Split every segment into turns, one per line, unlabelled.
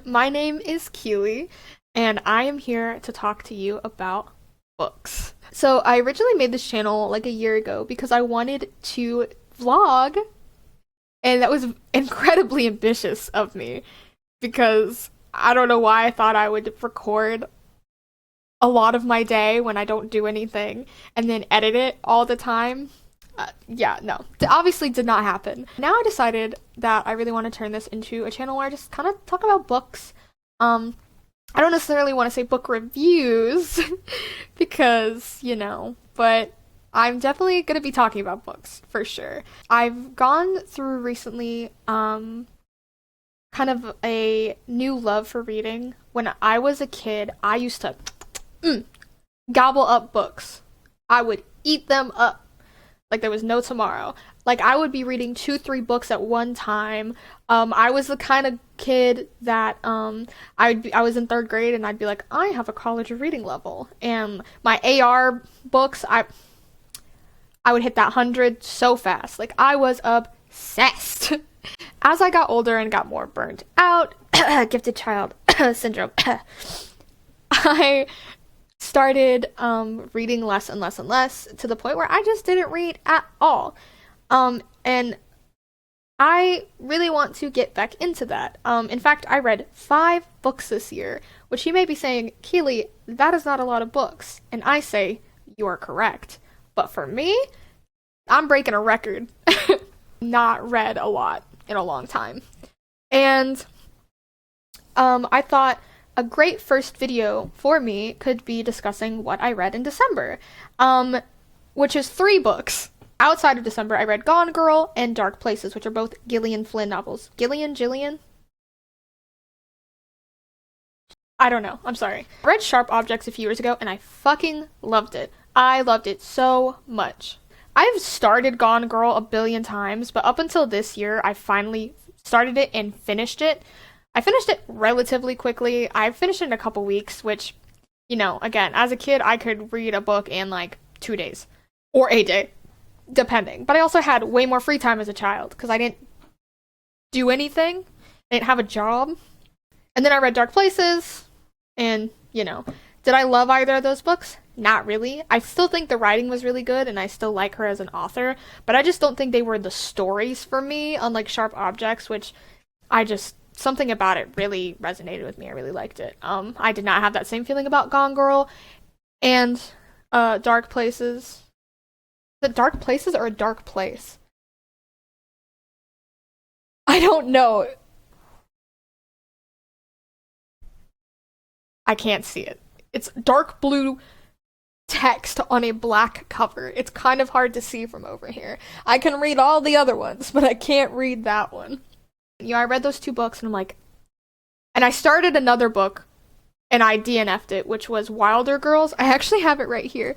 My name is Keely, and I am here to talk to you about books. So, I originally made this channel like a year ago because I wanted to vlog, and that was incredibly ambitious of me because I don't know why I thought I would record a lot of my day when I don't do anything and then edit it all the time. Yeah, no. Obviously did not happen. Now I decided that I really want to turn this into a channel where I just kind of talk about books. I don't necessarily want to say book reviews because, but I'm definitely going to be talking about books for sure. I've gone through recently kind of a new love for reading. When I was a kid, I used to gobble up books. I would eat them up like there was no tomorrow. Like I would be reading 2-3 books at one time. I was the kind of kid that I was in 3rd grade and I'd be like, I have a college reading level, and my AR books, I would hit that 100 so fast. Like I was obsessed. As I got older and got more burnt out, gifted child syndrome, I started reading less and less and less to the point where I just didn't read at all. And I really want to get back into that. In fact, I read 5 books this year, which you may be saying, Keely, that is not a lot of books. And I say, you are correct. But for me, I'm breaking a record. Not read a lot in a long time. And I thought a great first video for me could be discussing what I read in December, which is 3 books. Outside of December, I read Gone Girl and Dark Places, which are both Gillian Flynn novels. Gillian? I don't know. I'm sorry. I read Sharp Objects a few years ago, and I fucking loved it. I loved it so much. I've started Gone Girl a billion times, but up until this year, I finally started it and finished it. I finished it relatively quickly. I finished it in a couple weeks, which, again, as a kid, I could read a book in like 2 days. Or a day, depending. But I also had way more free time as a child, because I didn't do anything. I didn't have a job. And then I read Dark Places, and, did I love either of those books? Not really. I still think the writing was really good, and I still like her as an author, but I just don't think they were the stories for me, unlike Sharp Objects, which something about it really resonated with me. I really liked it. I did not have that same feeling about Gone Girl and Dark Places. Is it Dark Places or a Dark Place? I don't know. I can't see it. It's dark blue text on a black cover. It's kind of hard to see from over here. I can read all the other ones, but I can't read that one. I read those 2 books, and I'm like, and I started another book, and I DNF'd it, which was Wilder Girls. I actually have it right here.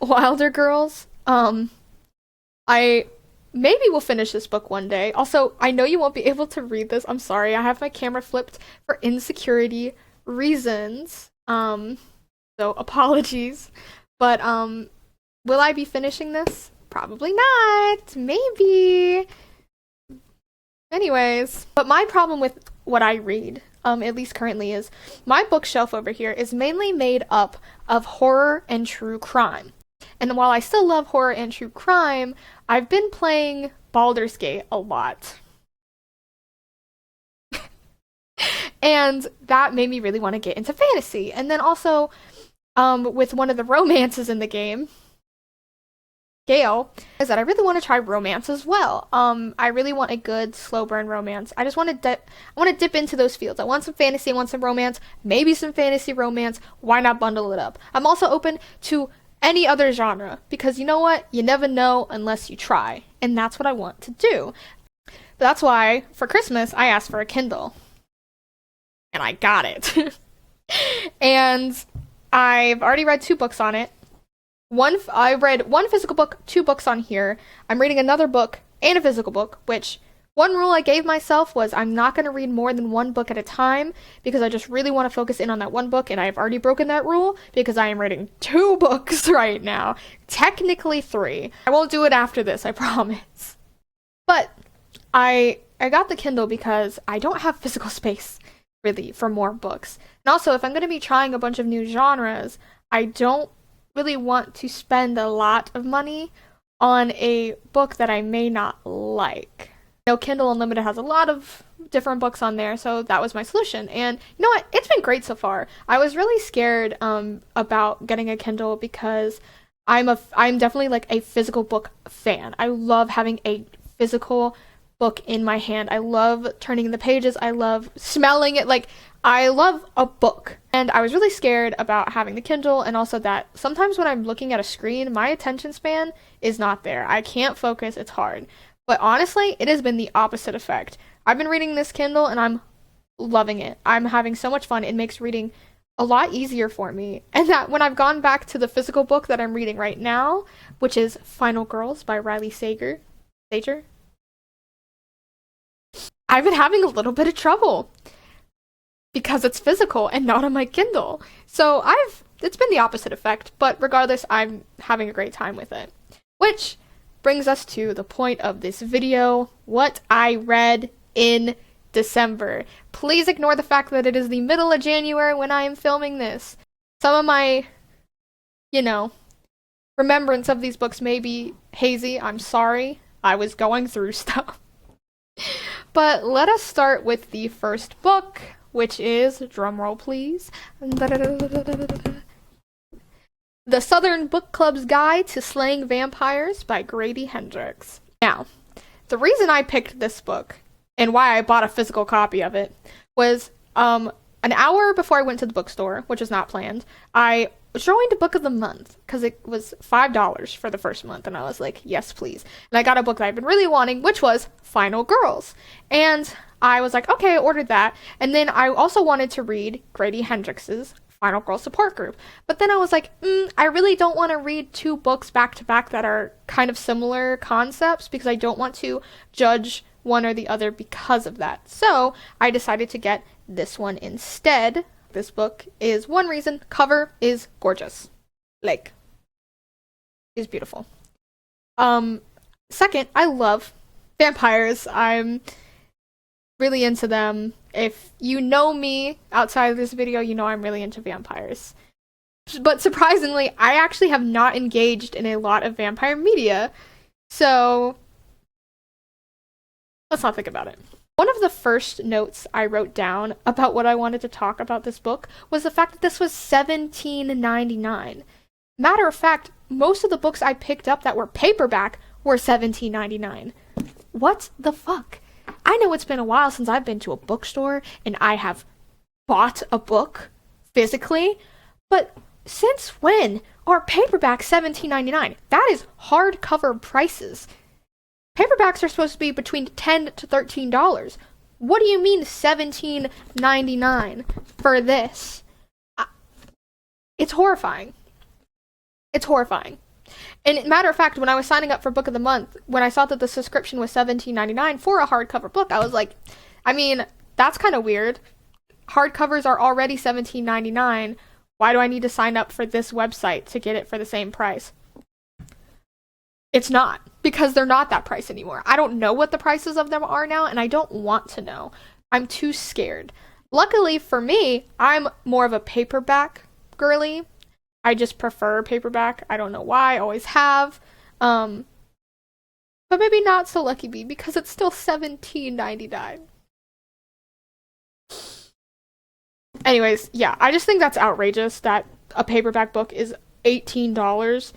Wilder Girls. I maybe will finish this book one day. Also, I know you won't be able to read this. I'm sorry. I have my camera flipped for insecurity reasons. So apologies. But will I be finishing this? Probably not. Maybe. Anyways, but my problem with what I read, at least currently, is my bookshelf over here is mainly made up of horror and true crime. And while I still love horror and true crime, I've been playing Baldur's Gate a lot. And that made me really want to get into fantasy. And then also, with one of the romances in the game, Gale, is that I really want to try romance as well. I really want a good slow burn romance. I just want to dip into those fields. I want some fantasy, I want some romance, maybe some fantasy romance. Why not bundle it up? I'm also open to any other genre, because you know what? You never know unless you try. And that's what I want to do. But that's why, for Christmas, I asked for a Kindle. And I got it. And I've already read 2 books on it. I read 1 physical book, 2 books on here. I'm reading another book and a physical book, which one rule I gave myself was I'm not going to read more than 1 book at a time, because I just really want to focus in on that 1 book, and I've already broken that rule because I am reading 2 books right now. Technically 3. I won't do it after this, I promise. But I I got the Kindle because I don't have physical space really for more books. And also, if I'm going to be trying a bunch of new genres, I don't really want to spend a lot of money on a book that I may not like. You know, Kindle Unlimited has a lot of different books on there, so that was my solution. And you know what? It's been great so far. I was really scared about getting a Kindle because I'm definitely like a physical book fan. I love having a physical book in my hand. I love turning the pages. I love smelling it. Like, I love a book. And I was really scared about having the Kindle, and also that sometimes when I'm looking at a screen, my attention span is not there. I can't focus. It's hard. But honestly, it has been the opposite effect. I've been reading this Kindle and I'm loving it. I'm having so much fun. It makes reading a lot easier for me. And that when I've gone back to the physical book that I'm reading right now, which is Final Girls by Riley Sager, I've been having a little bit of trouble because it's physical and not on my Kindle. So it's been the opposite effect, but regardless, I'm having a great time with it. Which brings us to the point of this video, what I read in December. Please ignore the fact that it is the middle of January when I am filming this. Some of my, remembrance of these books may be hazy. I'm sorry. I was going through stuff. But let us start with the first book, which is, drumroll please, The Southern Book Club's Guide to Slaying Vampires by Grady Hendrix. Now, the reason I picked this book and why I bought a physical copy of it was an hour before I went to the bookstore, which was not planned. I was drawing to Book of the Month because it was $5 for the first month, and I was like, yes, please. And I got a book that I've been really wanting, which was Final Girls. And I was like, okay, I ordered that. And then I also wanted to read Grady Hendrix's Final Girl Support Group. But then I was like, I really don't want to read two books back to back that are kind of similar concepts because I don't want to judge one or the other because of that. So I decided to get this one instead. This book is one reason. Cover is gorgeous. Like, it's beautiful. Second, I love vampires. I'm really into them. If you know me outside of this video, you know I'm really into vampires. But surprisingly, I actually have not engaged in a lot of vampire media. So let's not think about it. One of the first notes I wrote down about what I wanted to talk about this book was the fact that this was $17.99. Matter of fact, most of the books I picked up that were paperback were $17.99. What the fuck? I know it's been a while since I've been to a bookstore and I have bought a book physically, but since when are paperbacks $17.99? That is hardcover prices. Paperbacks are supposed to be between $10 to $13. What do you mean $17.99 for this? It's horrifying. It's horrifying. And matter of fact, when I was signing up for Book of the Month, when I saw that the subscription was $17.99 for a hardcover book, I was like, I mean, that's kind of weird. Hardcovers are already $17.99. Why do I need to sign up for this website to get it for the same price? It's not, because they're not that price anymore. I don't know what the prices of them are now, and I don't want to know. I'm too scared. Luckily for me, I'm more of a paperback girly. I just prefer paperback. I don't know why. I always have. But maybe not so lucky me because it's still $17.99. Anyways, yeah, I just think that's outrageous that a paperback book is $18.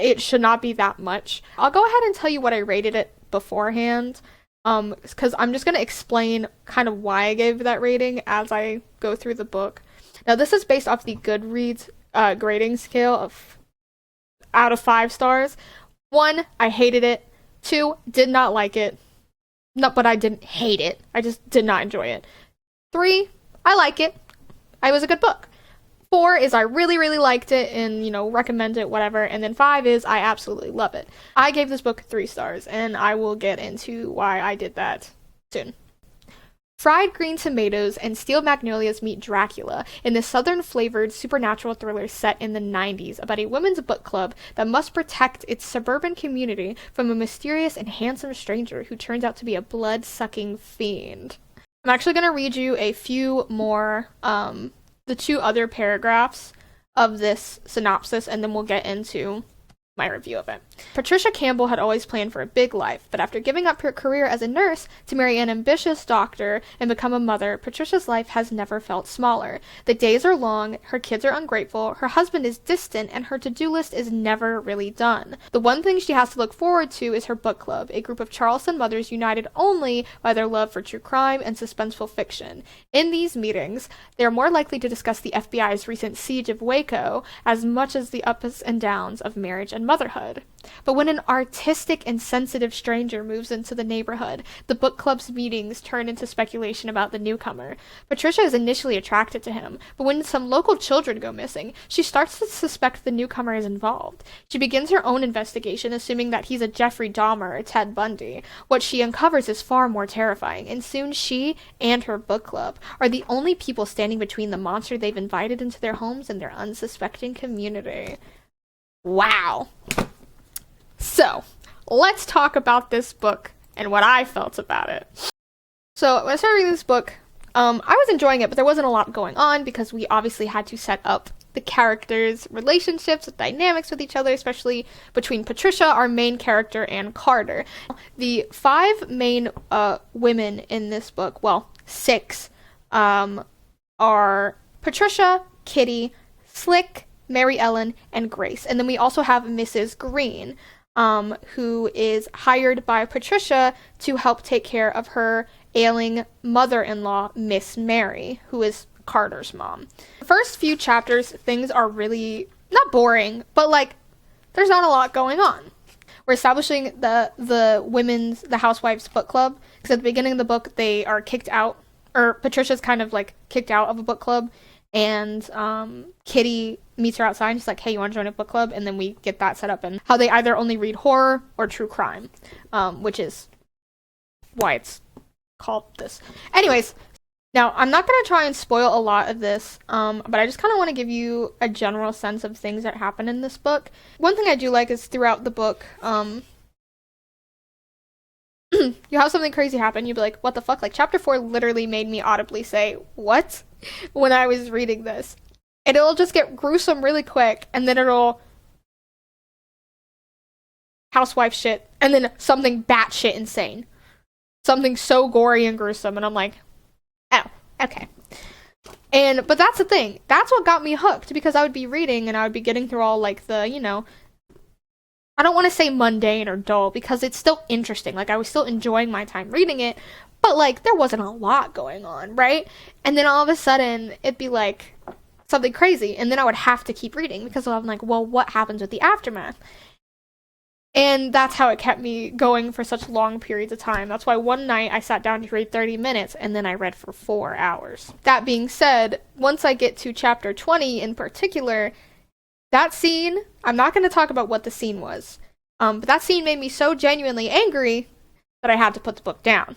It should not be that much. I'll go ahead and tell you what I rated it beforehand. Because I'm just going to explain kind of why I gave that rating as I go through the book. Now, this is based off the Goodreads grading scale of out of 5 stars. 1, I hated it. 2, did not like it. No, but I didn't hate it. I just did not enjoy it. 3, I like it. It was a good book. 4 is I really, really liked it and, recommend it, whatever. And then 5 is I absolutely love it. I gave this book 3 stars, and I will get into why I did that soon. Fried green tomatoes and steel magnolias meet Dracula in this southern-flavored supernatural thriller set in the 90s about a women's book club that must protect its suburban community from a mysterious and handsome stranger who turns out to be a blood-sucking fiend. I'm actually going to read you a few more, the 2 other paragraphs of this synopsis, and then we'll get into my review of it. Patricia Campbell had always planned for a big life, but after giving up her career as a nurse to marry an ambitious doctor and become a mother, Patricia's life has never felt smaller. The days are long, her kids are ungrateful, her husband is distant, and her to-do list is never really done. The one thing she has to look forward to is her book club, a group of Charleston mothers united only by their love for true crime and suspenseful fiction. In these meetings, they are more likely to discuss the FBI's recent siege of Waco as much as the ups and downs of marriage and motherhood. But when an artistic and sensitive stranger moves into the neighborhood, the book club's meetings turn into speculation about the newcomer. Patricia is initially attracted to him, but when some local children go missing, she starts to suspect the newcomer is involved. She begins her own investigation, assuming that he's a Jeffrey Dahmer or Ted Bundy. What she uncovers is far more terrifying, and soon she and her book club are the only people standing between the monster they've invited into their homes and their unsuspecting community. Wow. So, let's talk about this book and what I felt about it. So, when I started reading this book, I was enjoying it, but there wasn't a lot going on because we obviously had to set up the characters' relationships, dynamics with each other, especially between Patricia, our main character, and Carter. The 5 main women in this book, well, 6, are Patricia, Kitty, Slick, Mary Ellen, and Grace. And then we also have Mrs. Green, who is hired by Patricia to help take care of her ailing mother-in-law, Miss Mary, who is Carter's mom. The first few chapters, things are really, not boring, but like, there's not a lot going on. We're establishing the housewives book club, because at the beginning of the book, they are kicked out, or Patricia's kind of like kicked out of a book club, and Kitty meets her outside and she's like, hey, you want to join a book club? And then we get that set up, and how they either only read horror or true crime, which is why it's called this. Anyways, now I'm not going to try and spoil a lot of this, but I just kind of want to give you a general sense of things that happen in this book. One thing I do like is throughout the book, you have something crazy happen, you'd be like, what the fuck? Like, chapter 4 literally made me audibly say, what? When I was reading this. And it'll just get gruesome really quick, and then it'll housewife shit, and then something batshit insane. Something so gory and gruesome, and I'm like, oh, okay. But that's the thing. That's what got me hooked, because I would be reading, and I would be getting through all, like, the, I don't want to say mundane or dull, because it's still interesting. Like, I was still enjoying my time reading it, but, like, there wasn't a lot going on, right? And then all of a sudden, it'd be, like, something crazy, and then I would have to keep reading, because I'm like, well, what happens with the aftermath? And that's how it kept me going for such long periods of time. That's why one night I sat down to read 30 minutes, and then I read for 4 hours. That being said, once I get to chapter 20 in particular, that scene, I'm not going to talk about what the scene was, but that scene made me so genuinely angry that I had to put the book down.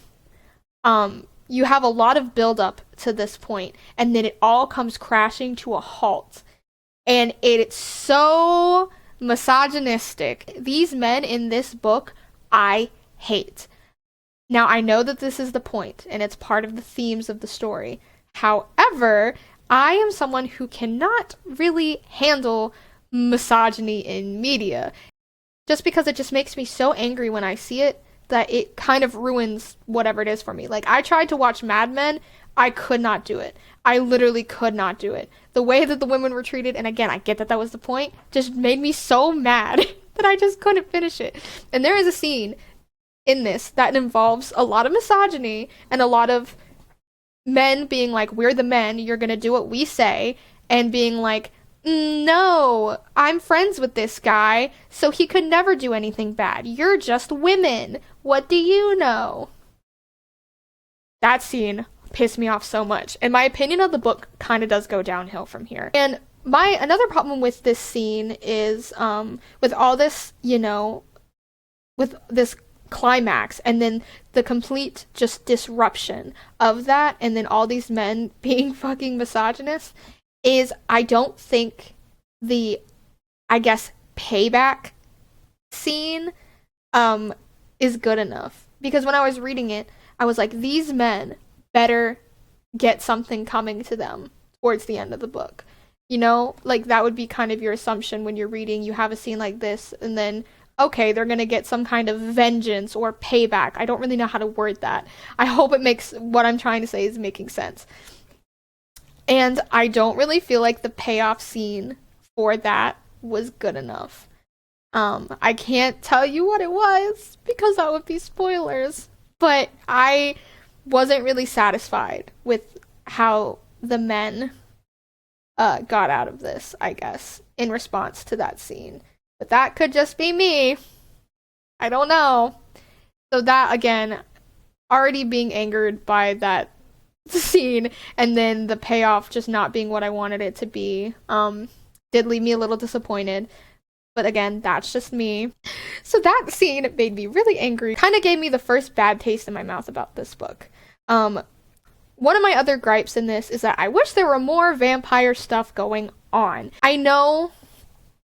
You have a lot of build-up to this point, and then it all comes crashing to a halt. And it's so misogynistic. These men in this book, I hate. Now, I know that this is the point, and it's part of the themes of the story. However, I am someone who cannot really handle misogyny in media, just because it just makes me so angry when I see it that it kind of ruins whatever it is for me. Like, I tried to watch Mad Men, I could not do it. I literally could not do it. The way that the women were treated, and again, I get that that was the point, just made me so mad that I just couldn't finish it. And there is a scene in this that involves a lot of misogyny and a lot of men being like, we're the men, you're gonna do what we say, and being like, no, I'm friends with this guy, so he could never do anything bad. You're just women. What do you know? That scene pissed me off so much. And my opinion of the book kind of does go downhill from here. And another problem with this scene is, with all this, with this climax, and then the complete just disruption of that, and then all these men being fucking misogynist, is I don't think the, I guess, payback scene is good enough. Because when I was reading it, I was like, these men better get something coming to them towards the end of the book. You know, like that would be kind of your assumption when you're reading. You have a scene like this, and then, okay, they're gonna get some kind of vengeance or payback. I don't really know how to word that. I hope it makes, what I'm trying to say is making sense. And I don't really feel like the payoff scene for that was good enough. I can't tell you what it was because that would be spoilers, but I wasn't really satisfied with how the men got out of this, I guess, in response to that scene. But that could just be me. I don't know. So that, again, already being angered by that scene, and then the payoff just not being what I wanted it to be, did leave me a little disappointed. But again, that's just me. So that scene made me really angry. Kind of gave me the first bad taste in my mouth about this book. One of my other gripes in this is that I wish there were more vampire stuff going on. I know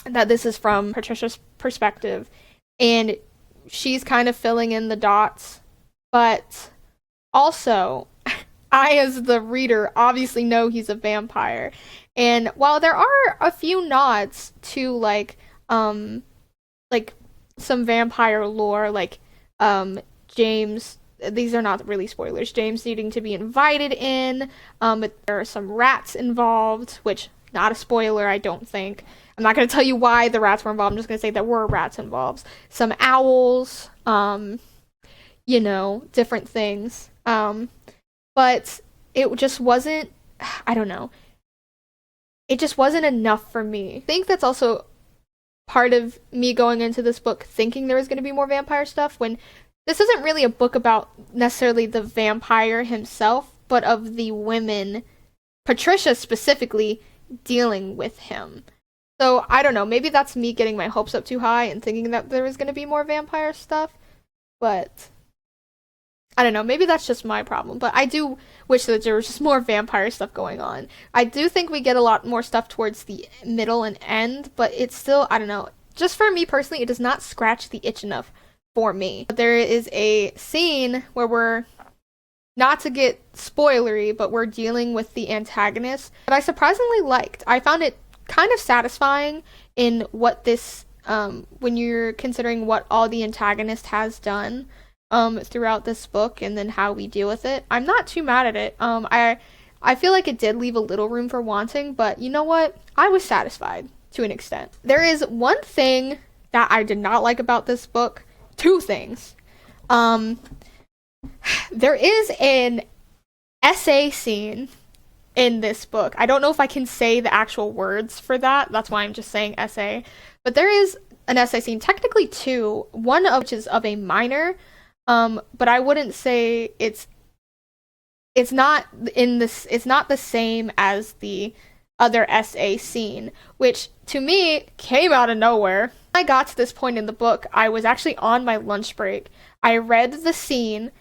that this is from Patricia's perspective, and she's kind of filling in the dots, but also, I, as the reader, obviously know he's a vampire. And while there are a few nods to, like some vampire lore, like, James, these are not really spoilers, James needing to be invited in, there are some rats involved, which, not a spoiler, I don't think. I'm not going to tell you why the rats were involved, I'm just going to say there were rats involved. Some owls, you know, different things. But it just wasn't, I don't know, it just wasn't enough for me. I think that's also part of me going into this book thinking there was going to be more vampire stuff, when this isn't really a book about necessarily the vampire himself, but of the women, Patricia specifically, dealing with him. So I don't know, maybe that's me getting my hopes up too high and thinking that there was going to be more vampire stuff, but I don't know, maybe that's just my problem. But I do wish that there was just more vampire stuff going on. I do think we get a lot more stuff towards the middle and end, but it's still, I don't know, just for me personally, it does not scratch the itch enough for me. There is a scene where we're, not to get spoilery, but we're dealing with the antagonist that I surprisingly liked. I found it kind of satisfying in what this, when you're considering what all the antagonist has done throughout this book, and then how we deal with it. I'm not too mad at it. I feel like it did leave a little room for wanting, but you know what? I was satisfied to an extent. There is one thing that I did not like about this book. Two things. There is an essay scene in this book. I don't know if I can say the actual words for that. That's why I'm just saying essay. But there is an essay scene, technically two, one of which is of a minor. But I wouldn't say it's not the same as the other SA scene, which to me came out of nowhere. When I got to this point in the book, I was actually on my lunch break. I read the scene,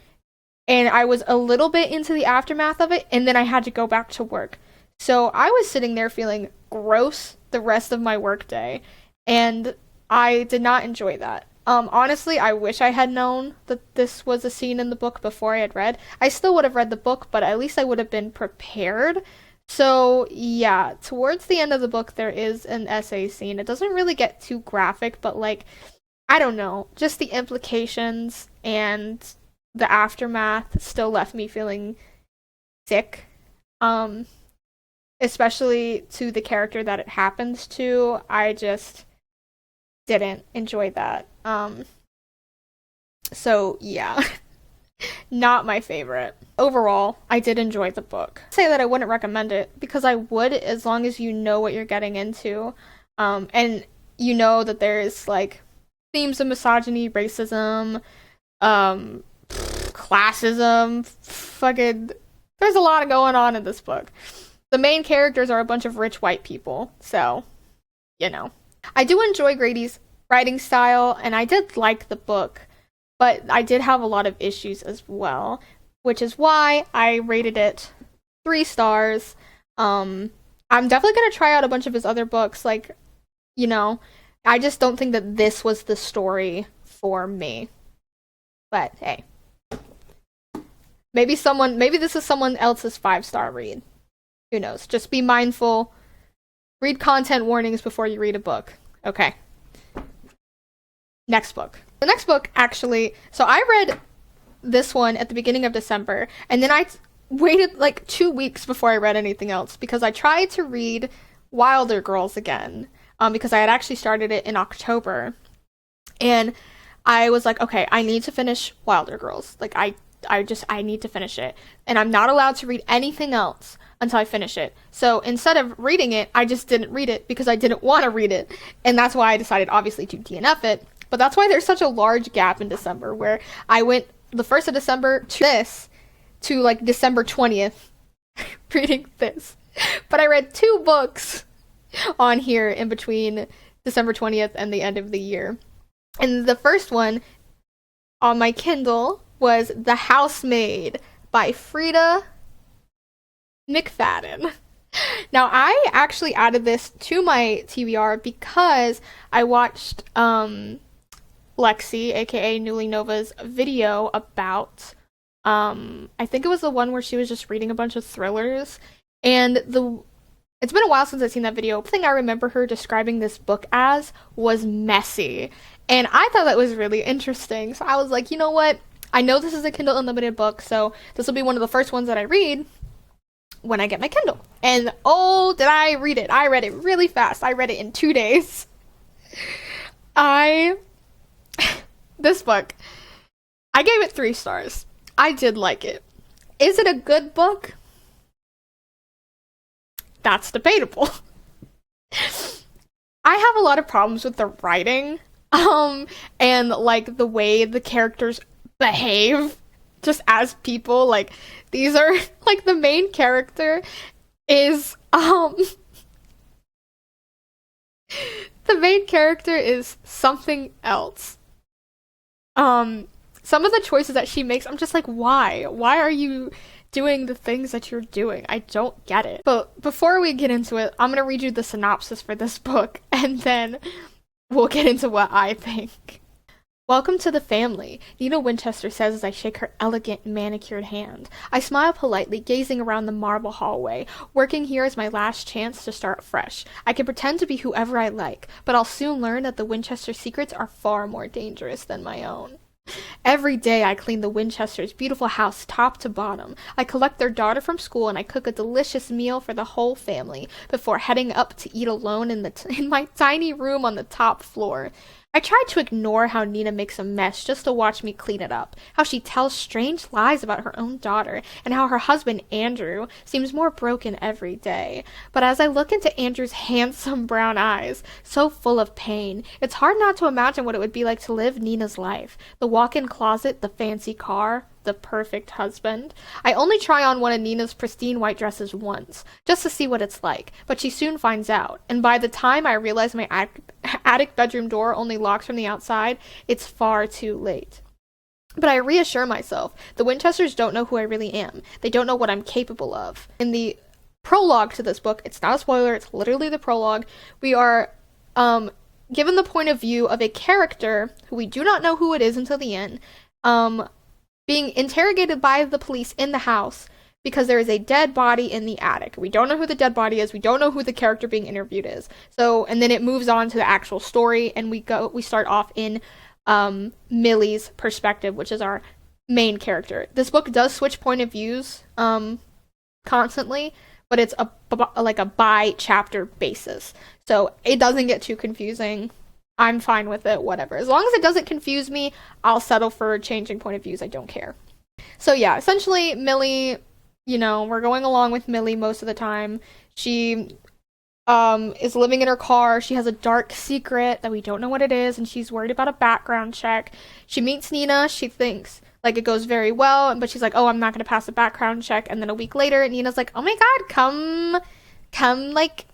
and I was a little bit into the aftermath of it, and then I had to go back to work. So I was sitting there feeling gross the rest of my work day, and I did not enjoy that. Honestly, I wish I had known that this was a scene in the book before I had read. I still would have read the book, but at least I would have been prepared. So, yeah, towards the end of the book, there is an essay scene. It doesn't really get too graphic, but, like, I don't know, just the implications and the aftermath still left me feeling sick. Especially to the character that it happens to. I just didn't enjoy that. So yeah, not my favorite. Overall, I did enjoy the book. I'd say that I wouldn't recommend it, because I would, as long as you know what you're getting into, and you know that there's like themes of misogyny, racism, classism, fucking, there's a lot going on in this book. The main characters are a bunch of rich white people, so, you know. I do enjoy Grady's writing style, and I did like the book, but I did have a lot of issues as well, which is why I rated it 3 stars. I'm definitely gonna try out a bunch of his other books, like, you know, I just don't think that this was the story for me. But hey, maybe this is someone else's 5-star read. Who knows? Just be mindful. Read content warnings before you read a book. Okay. Next book. The next book, actually, so I read this one at the beginning of December, and then I waited like 2 weeks before I read anything else because I tried to read Wilder Girls again, because I had actually started it in October, and I was like, okay, I need to finish Wilder Girls. Like, I need to finish it, and I'm not allowed to read anything else until I finish it. So instead of reading it, I just didn't read it because I didn't want to read it, and that's why I decided, obviously, to DNF it. But that's why there's such a large gap in December, where I went the 1st of December to this, to like December 20th, reading this. But I read 2 books on here in between December 20th and the end of the year. And the first one on my Kindle was The Housemaid by Frida McFadden. Now, I actually added this to my TBR because I watched Lexi, aka Newly Nova's video about I think it was the one where she was just reading a bunch of thrillers, and it's been a while since I've seen that video. The thing I remember her describing this book as was messy, and I thought that was really interesting. So I was like, you know what? I know this is a Kindle Unlimited book, so this will be one of the first ones that I read when I get my Kindle. And oh, did I read it? I read it really fast. I read it in 2 days. This book, I gave it 3 stars. I did like it. Is it a good book? That's debatable. I have a lot of problems with the writing, and like the way the characters behave just as people. Like, these are like, the main character is the main character is something else. Some of the choices that she makes, I'm just like, why? Why are you doing the things that you're doing? I don't get it. But before we get into it, I'm gonna read you the synopsis for this book, and then we'll get into what I think. Welcome to the family, Nina Winchester says as I shake her elegant, manicured hand. I smile politely, gazing around the marble hallway. Working here is my last chance to start fresh. I can pretend to be whoever I like, but I'll soon learn that the Winchester secrets are far more dangerous than my own. Every day I clean the Winchesters' beautiful house top to bottom. I collect their daughter from school and I cook a delicious meal for the whole family before heading up to eat alone in my tiny room on the top floor. I try to ignore how Nina makes a mess just to watch me clean it up, how she tells strange lies about her own daughter, and how her husband, Andrew, seems more broken every day. But as I look into Andrew's handsome brown eyes, so full of pain, it's hard not to imagine what it would be like to live Nina's life. The walk-in closet, the fancy car, the perfect husband. I only try on one of Nina's pristine white dresses once, just to see what it's like, but she soon finds out, and by the time I realize my attic bedroom door only locks from the outside, it's far too late. But I reassure myself, the Winchesters don't know who I really am. They don't know what I'm capable of. In the prologue to this book, it's not a spoiler, it's literally the prologue, we are given the point of view of a character who we do not know who it is until the end, being interrogated by the police in the house because there is a dead body in the attic. We don't know who the dead body is. We don't know who the character being interviewed is. So, and then it moves on to the actual story, and we start off in Millie's perspective, which is our main character. This book does switch point of views constantly, but it's like a by chapter basis. So it doesn't get too confusing. I'm fine with it, whatever. As long as it doesn't confuse me, I'll settle for changing point of views. I don't care. So yeah, essentially, Millie, we're going along with Millie most of the time. She is living in her car. She has a dark secret that we don't know what it is, and she's worried about a background check. She meets Nina. She thinks, like, it goes very well, but she's like, oh, I'm not going to pass the background check. And then a week later, Nina's like, oh my god, come, like,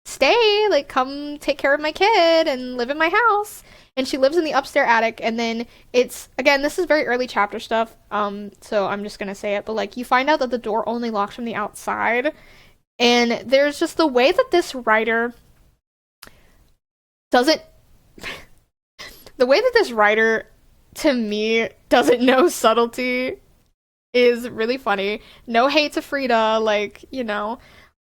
stay, like, come take care of my kid and live in my house. and she lives in the upstairs attic. And then it's, again, this is very early chapter stuff, so I'm just gonna say it, but like you find out that the door only locks from the outside, and there's just the way that this writer doesn't the way that this writer, to me, doesn't know subtlety is really funny. No hate to Frida, like,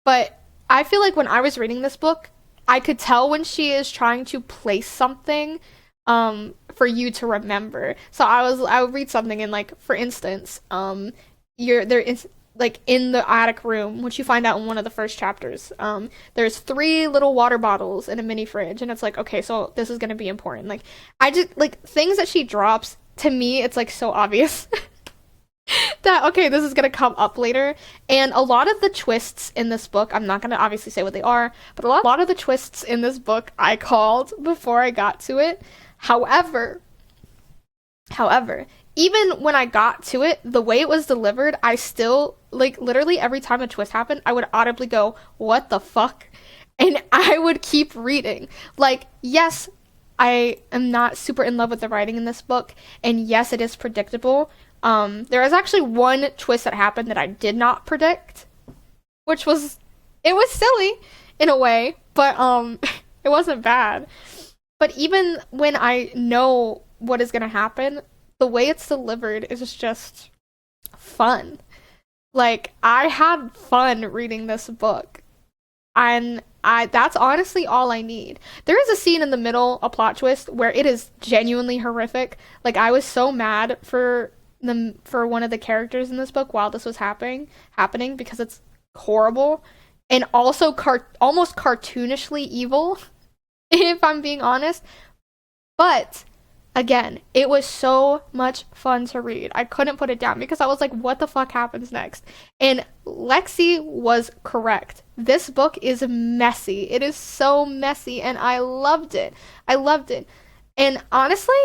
but I feel like when I was reading this book, I could tell when she is trying to place something for you to remember. So I would read something, and like, for instance, there is, like, in the attic room, which you find out in one of the first chapters, there's 3 little water bottles in a mini fridge, and it's like, okay, so this is gonna be important. Like, I just, like, things that she drops, to me, it's like so obvious that, okay, this is gonna come up later. And a lot of the twists in this book, I'm not gonna obviously say what they are, but a lot of the twists in this book I called before I got to it. However, even when I got to it, the way it was delivered, I still, like, literally every time a twist happened, I would audibly go, what the fuck? And I would keep reading. Like, yes, I am not super in love with the writing in this book, and yes, it is predictable. There is actually one twist that happened that I did not predict, which was, it was silly in a way, but it wasn't bad. But even when I know what is gonna happen, the way it's delivered is just fun. Like, I had fun reading this book, and that's honestly all I need. There is a scene in the middle, a plot twist, where it is genuinely horrific. Like, I was so mad for one of the characters in this book while this was happening because it's horrible and also almost cartoonishly evil, if I'm being honest. But again, it was so much fun to read. I couldn't put it down because I was like, what the fuck happens next? And Lexi was correct. This book is messy. It is so messy, and I loved it. And honestly,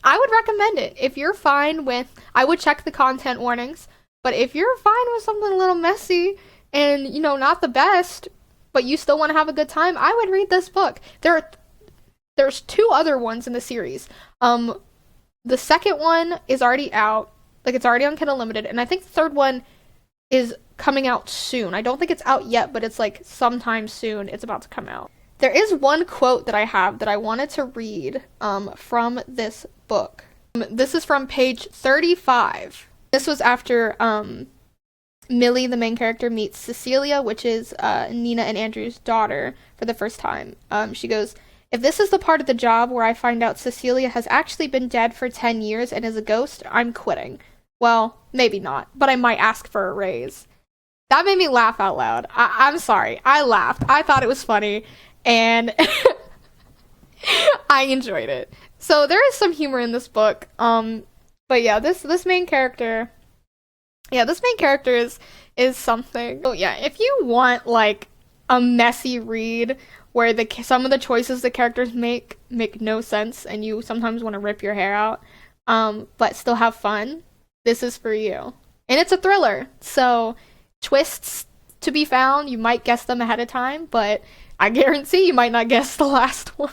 I would recommend it. If you're fine with, I would check the content warnings, but if you're fine with something a little messy and, not the best, but you still want to have a good time, I would read this book. There's 2 other ones in the series. The second one is already out. Like, it's already on Kindle Unlimited, and I think the third one is coming out soon. I don't think it's out yet, but it's like sometime soon it's about to come out. There is one quote that I have that I wanted to read from this book. This is from page 35. This was after Millie, the main character, meets Cecilia, which is Nina and Andrew's daughter, for the first time. She goes, "If this is the part of the job where I find out Cecilia has actually been dead for 10 years and is a ghost, I'm quitting. Well, maybe not, but I might ask for a raise." That made me laugh out loud. I'm sorry. I laughed. I thought it was funny, and I enjoyed it. So there is some humor in this book. But yeah, this main character, is something. So yeah, if you want like a messy read where some of the choices the characters make no sense and you sometimes want to rip your hair out, but still have fun, this is for you. And it's a thriller, so twists to be found. You might guess them ahead of time, but I guarantee you might not guess the last one.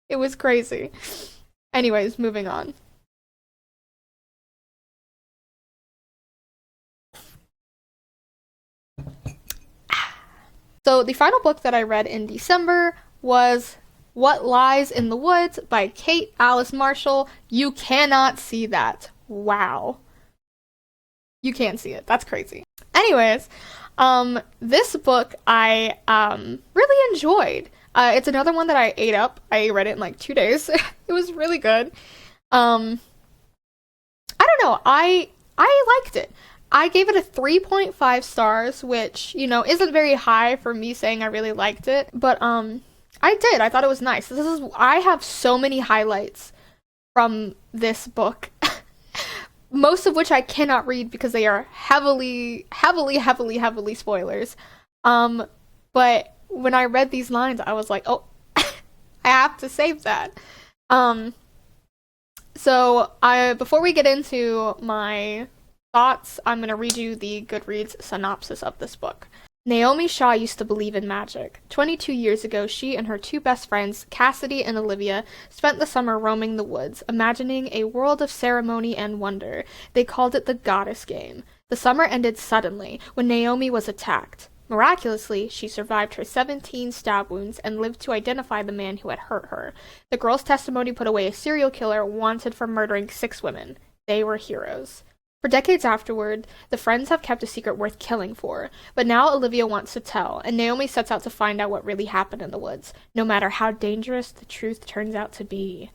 It was crazy. Anyways, moving on. So the final book that I read in December was What Lies in the Woods by Kate Alice Marshall. You cannot see that. Wow. You can't see it. That's crazy. Anyways, this book I really enjoyed. It's another one that I ate up. I read it in like 2 days. It was really good. I don't know. I liked it. I gave it a 3.5 stars, which, isn't very high for me saying I really liked it, but I did. I thought it was nice. I have so many highlights from this book. Most of which I cannot read because they are heavily spoilers. But when I read these lines, I was like, oh, I have to save that. So before we get into my thoughts, I'm going to read you the Goodreads synopsis of this book. Naomi Shaw used to believe in magic. 22 years ago, she and her two best friends, Cassidy and Olivia, spent the summer roaming the woods, imagining a world of ceremony and wonder. They called it the Goddess Game. The summer ended suddenly, when Naomi was attacked. Miraculously, she survived her 17 stab wounds and lived to identify the man who had hurt her. The girl's testimony put away a serial killer wanted for murdering 6 women. They were heroes. For decades afterward, the friends have kept a secret worth killing for, but now Olivia wants to tell, and Naomi sets out to find out what really happened in the woods, no matter how dangerous the truth turns out to be.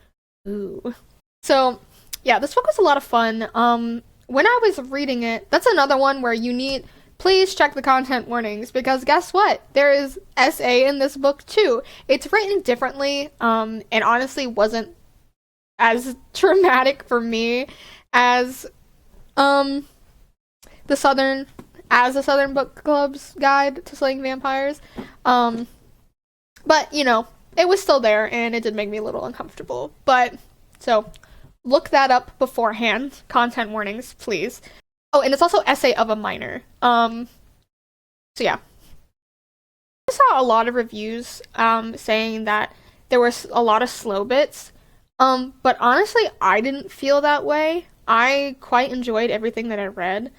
Ooh. So, yeah, this book was a lot of fun. When I was reading it, that's another one where please check the content warnings, because guess what? There is SA in this book too. It's written differently, and honestly wasn't as traumatic for me as the Southern Book Club's Guide to Slaying Vampires. But, you know, it was still there, and it did make me a little uncomfortable. But, so, look that up beforehand. Content warnings, please. Oh, and it's also Essay of a Minor. So yeah. I saw a lot of reviews, saying that there was a lot of slow bits. But honestly, I didn't feel that way. I quite enjoyed everything that I read,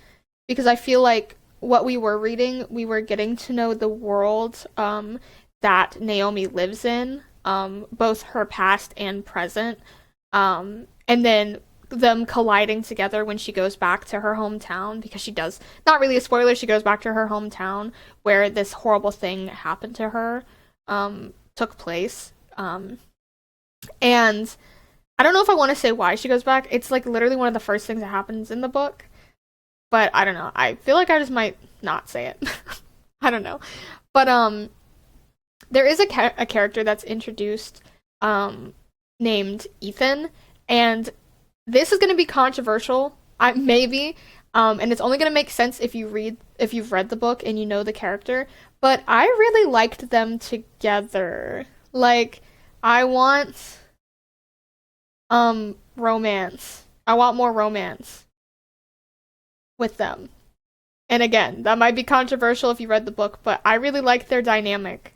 because I feel like what we were reading, we were getting to know the world that Naomi lives in, both her past and present, and then them colliding together when she goes back to her hometown, because she does, not really a spoiler, she goes back to her hometown where this horrible thing happened to her, took place, and I don't know if I want to say why she goes back. It's like literally one of the first things that happens in the book. But I don't know. I feel like I just might not say it. I don't know. But there is a character that's introduced named Ethan, and this is going to be controversial. Maybe. And it's only going to make sense if you've read the book and you know the character, but I really liked them together. Like, I want romance. I want more romance with them. And again, that might be controversial if you read the book, but I really like their dynamic.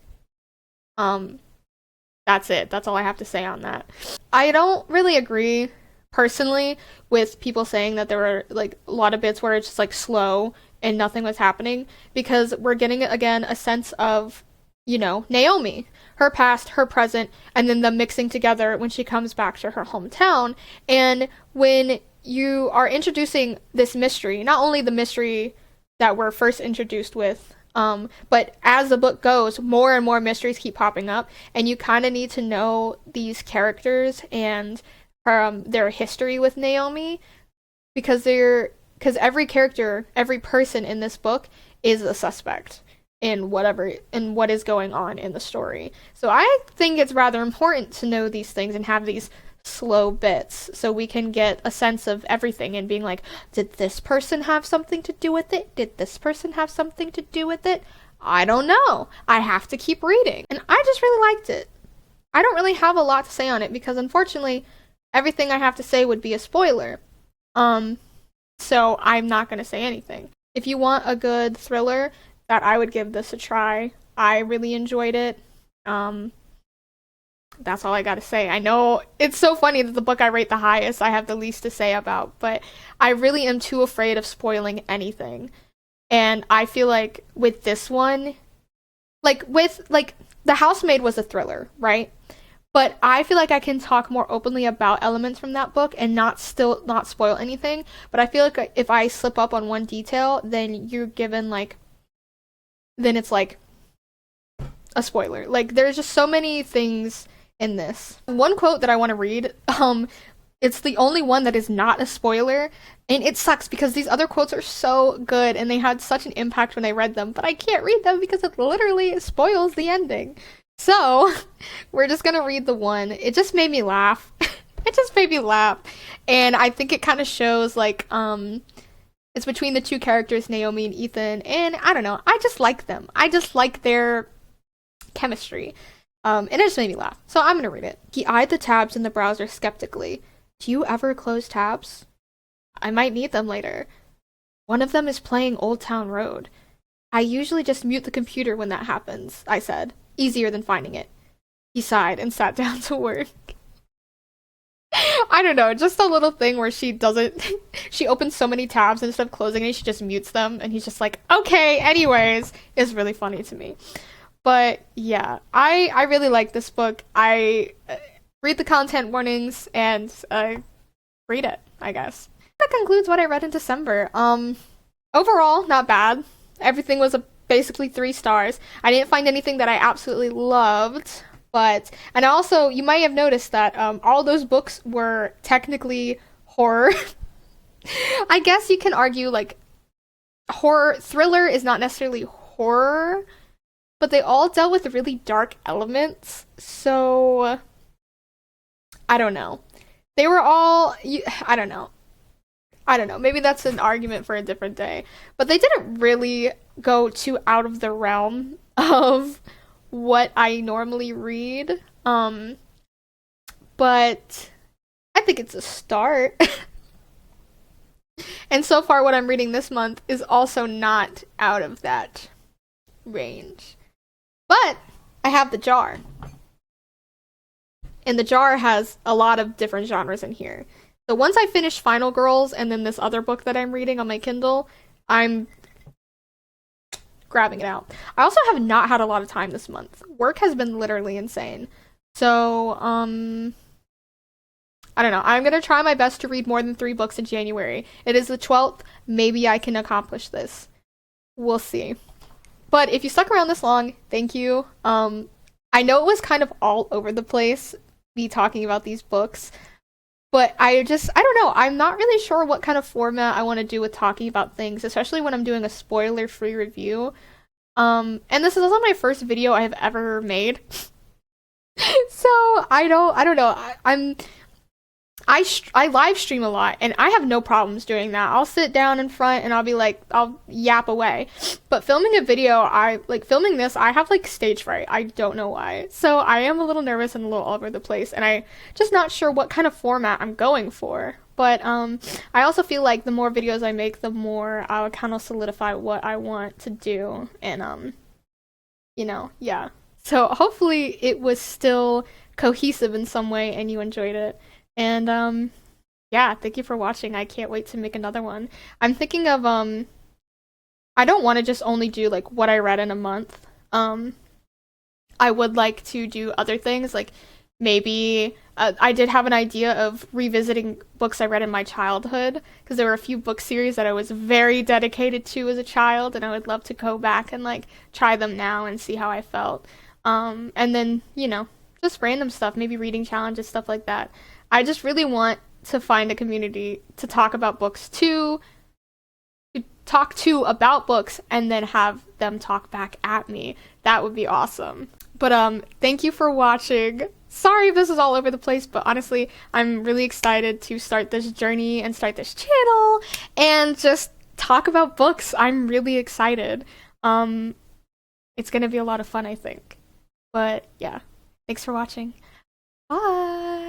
That's it. That's all I have to say on that. I don't really agree personally with people saying that there were like a lot of bits where it's just like slow and nothing was happening, because we're getting again a sense of, you know, Naomi, her past, her present, and then them mixing together when she comes back to her hometown. And when you are introducing this mystery, not only the mystery that we're first introduced with, but as the book goes, more and more mysteries keep popping up, and you kind of need to know these characters and their history with Naomi, because every character, every person in this book is a suspect in what is going on in the story. So I think it's rather important to know these things and have these slow bits so we can get a sense of everything and being like, did this person have something to do with it? Did this person have something to do with it? I don't know. I have to keep reading. And I just really liked it. I don't really have a lot to say on it, because unfortunately everything I have to say would be a spoiler. So I'm not going to say anything. If you want a good thriller, that I would give this a try. I really enjoyed it. That's all I gotta say. I know it's so funny that the book I rate the highest I have the least to say about, but I really am too afraid of spoiling anything. And I feel like with this one, The Housemaid was a thriller, right? But I feel like I can talk more openly about elements from that book and not spoil anything. But I feel like if I slip up on one detail, then you're given then it's like a spoiler. Like, there's just so many things in this. One quote that I want to read, it's the only one that is not a spoiler, and it sucks because these other quotes are so good and they had such an impact when I read them, but I can't read them because it literally spoils the ending. So, we're just gonna read the one. It just made me laugh. It just made me laugh. And I think it kind of shows, it's between the two characters, Naomi and Ethan, and I don't know, I just like them. I just like their chemistry. And it just made me laugh. So I'm gonna read it. He eyed the tabs in the browser skeptically. Do you ever close tabs? I might need them later. One of them is playing Old Town Road. I usually just mute the computer when that happens, I said. Easier than finding it. He sighed and sat down to work. I don't know, just a little thing where she doesn't, she opens so many tabs and instead of closing it, she just mutes them, and he's just like, okay, anyways, is really funny to me. But yeah, I really like this book. I read the content warnings and read it, I guess. That concludes what I read in December. Overall, not bad. Everything was basically 3 stars. I didn't find anything that I absolutely loved. But, and also, you might have noticed that all those books were technically horror. I guess you can argue, like, horror, thriller is not necessarily horror, but they all dealt with really dark elements. So, I don't know. They were all, I don't know. I don't know. Maybe that's an argument for a different day. But they didn't really go too out of the realm of what I normally read. But I think it's a start. And so far what I'm reading this month is also not out of that range. But I have the jar. And the jar has a lot of different genres in here. So once I finish Final Girls and then this other book that I'm reading on my Kindle, I'm grabbing it out. I also have not had a lot of time this month. Work has been literally insane. So, I don't know. I'm gonna try my best to read more than 3 books in January. It is the 12th. Maybe I can accomplish this. We'll see. But if you stuck around this long, thank you. I know it was kind of all over the place, me talking about these books. But I don't know. I'm not really sure what kind of format I want to do with talking about things, especially when I'm doing a spoiler-free review. And this is also my first video I have ever made. So, I don't know. I live stream a lot, and I have no problems doing that. I'll sit down in front and I'll be like, I'll yap away. But filming a video, filming this, I have like stage fright. I don't know why. So I am a little nervous and a little all over the place, and I'm just not sure what kind of format I'm going for. But I also feel like the more videos I make, the more I'll kind of solidify what I want to do. And yeah. So hopefully it was still cohesive in some way and you enjoyed it. And yeah, thank you for watching. I can't wait to make another one. I'm thinking of I don't want to just only do like what I read in a month. I would like to do other things, like maybe I did have an idea of revisiting books I read in my childhood, because there were a few book series that I was very dedicated to as a child, and I would love to go back and like try them now and see how I felt. And then, just random stuff, maybe reading challenges, stuff like that. I just really want to find a community to talk about books to talk to about books, and then have them talk back at me. That would be awesome. But thank you for watching. Sorry if this is all over the place, but honestly, I'm really excited to start this journey and start this channel and just talk about books. I'm really excited. It's gonna be a lot of fun, I think. But yeah, thanks for watching. Bye!